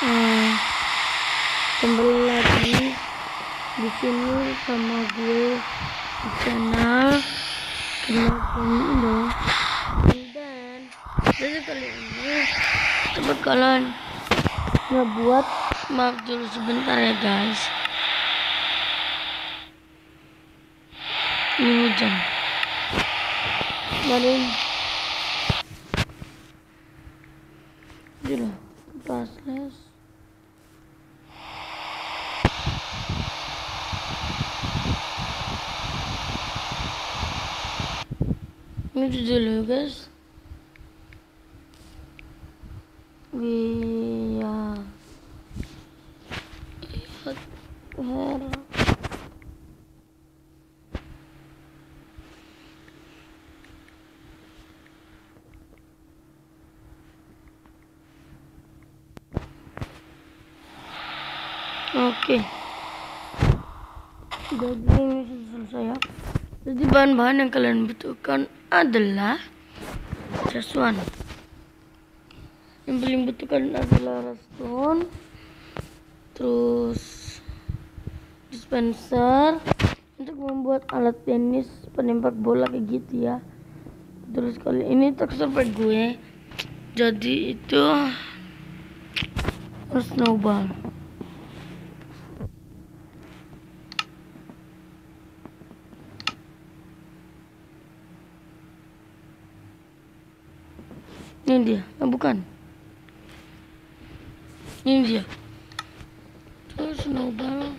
Nah, kembali lagi di sini sama gue di channel Indo. Dan jadi kali ini kita bakalan ngebuat, maaf dulu sebentar ya guys, ini hujan dari dulu pasles. Ini dulu guys, biar oke. Jadi ini sudah selesai ya. Jadi bahan-bahan yang kalian butuhkan adalah rasuan. Yang paling butuhkan adalah redstone, terus dispenser untuk membuat alat tenis penembak bola kayak gitu ya. Terus kali ini tekstur pack gue, jadi itu snowball. Ini dia, bukan. Ini dia. Terus snowball.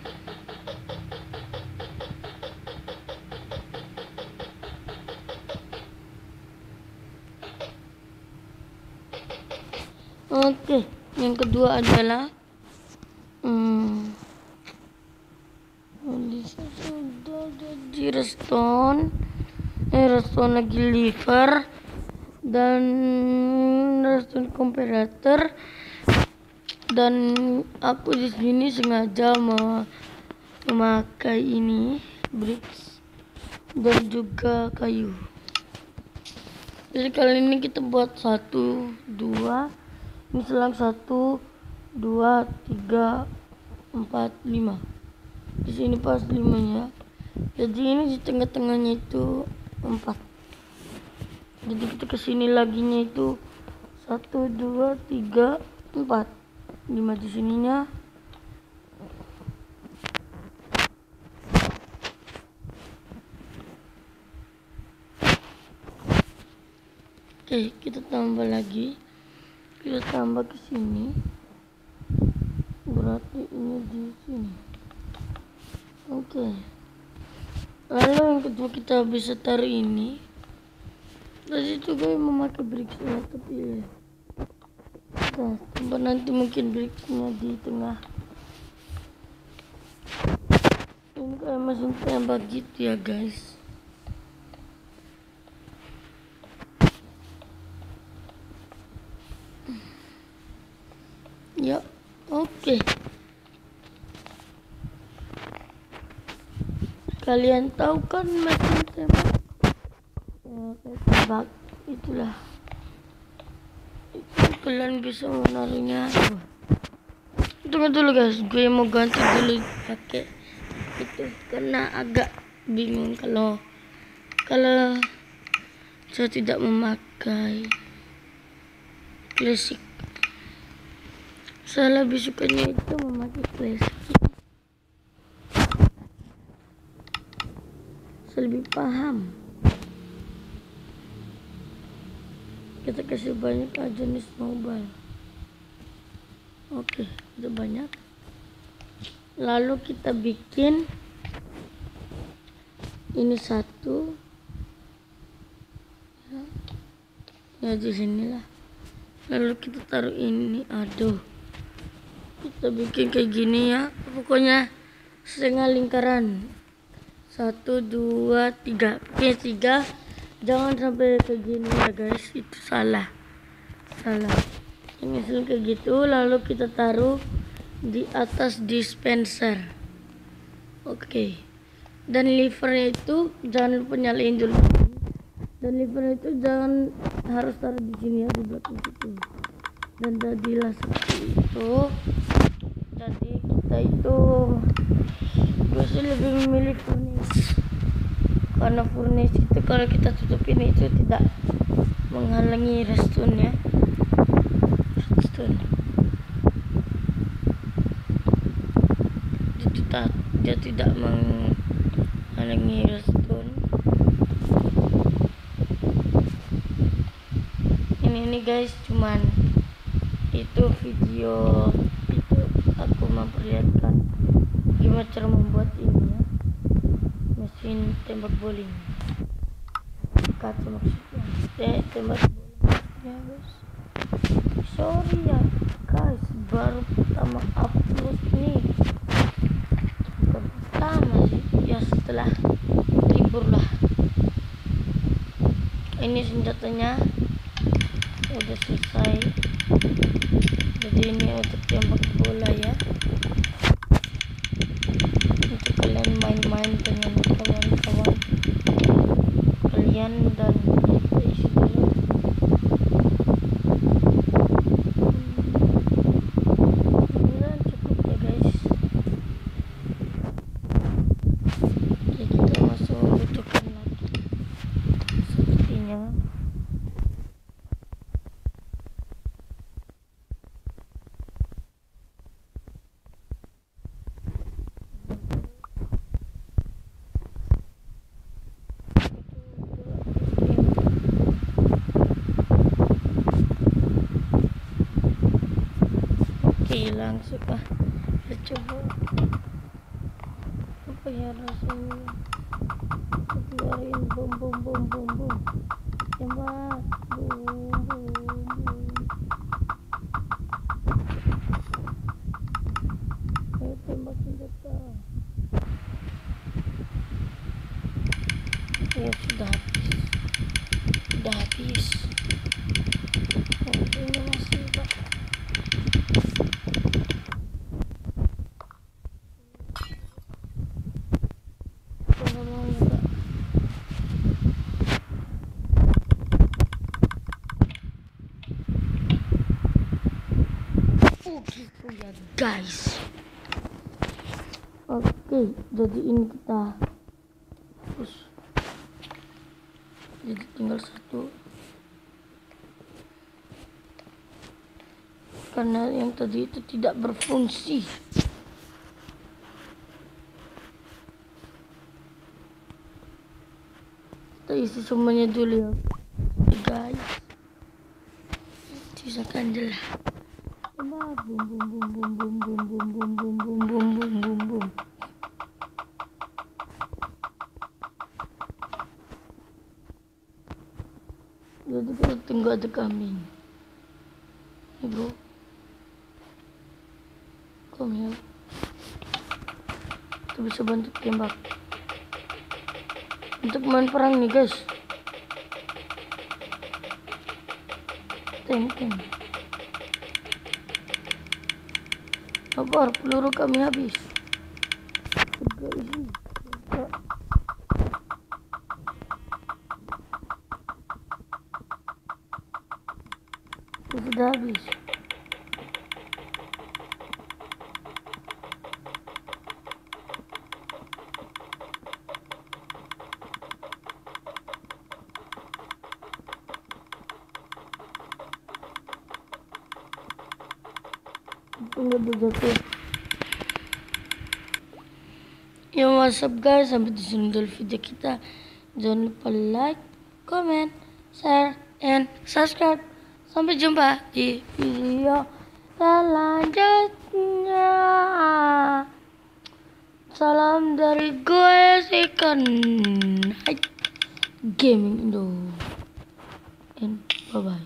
Oke, yang kedua adalah ini sudah jadi redstone. Redstone lagi liver dan redstone comparator. Dan aku di sini sengaja memakai ini bricks dan juga kayu. Jadi kali ini kita buat 1, 2, ini selang 1, 2, 3, 4, 5. Di sini pas 5-nya. Jadi ini di tengah-tengahnya itu 4. Jadi kita kesini laginya itu 1, 2, 3, 4, 5 di sininya. Oke, kita tambah lagi. Kita tambah ke sini. Berarti ini di sini. Oke. Lalu yang kedua kita bisa taruh ini. Tadi itu gue memakai bricksnya, tapi nah, tambah nanti mungkin bricksnya di tengah. Ini kayak mesin tembak gitu ya guys. Ya, oke. Kalian tahu kan mesin tembak? Ya, kayak tembak itulah. Itu kalian bisa menaruhnya. Tunggu dulu guys, gue mau ganti dulu pakai itu karena agak bingung kalau saya tidak memakai klasik. Saya lebih sukanya itu memakai klasik. Saya lebih paham. Kita kasih banyak aja nih snowball. Oke, udah banyak. Lalu kita bikin ini 1. Ya di sinilah. Lalu kita taruh ini. Aduh. Kita bikin kayak gini ya. Pokoknya setengah lingkaran. 1, 2, 3. Oke, 3. Jangan sampai kayak gini ya guys. Itu salah. Ini kayak gitu. Lalu kita taruh di atas dispenser. Oke. Dan levernya itu jangan lupa nyalain dulu. Dan levernya itu jangan harus taruh di sini ya, di belakang situ. Dan jadilah seperti itu. Jadi kita itu biasa lebih memilih furnace, karena furnace itu kalau kita tutupin itu tidak menghalangi redstone ya. Redstone dia tidak menghalangi redstone. Ini guys, cuman itu video itu aku memperlihatkan gimana cara membuat ini ya, mesin tembak bowling, kaca maksudnya, tembak bowling ya guys. Sorry ya guys, baru pertama upload nih, bukan pertama sih ya, setelah libur lah. Ini senjatanya udah selesai, jadi ini untuk tembak bola ya, untuk kalian main-main dengan kawan-kawan kalian dan kita isi dulu. Mudah-mudahan cukup ya guys. Jadi kita masih membutuhkan lagi sepertinya. Oke, langsung kita coba apa ya rasanya. Keluarin bom bom bom bom bom, tembak bom bom bom. Ayo tembak senjata. Ya sudah habis. Oh, ini masih Pak. Gitu ya guys. Oke, jadi ini kita terus, jadi tinggal satu karena yang tadi itu tidak berfungsi. Kita isi semuanya dulu ya guys, sisakan aja lah. Bum bum bum bum bum bum bum bum bum bum bum bum bum bum. Jadi kita tunggu ada kambing. Ibu, come here. Kita bisa bantu tembak untuk main perang nih guys. Tem. Sabar, peluru kami habis. Sudah habis. Tunggu jatuh. Ya, what's up guys, sampai di sini dulu video kita. Jangan lupa like, comment, share, and subscribe. Sampai jumpa di video selanjutnya. Salam dari gue Second Gaming Indo. And bye bye.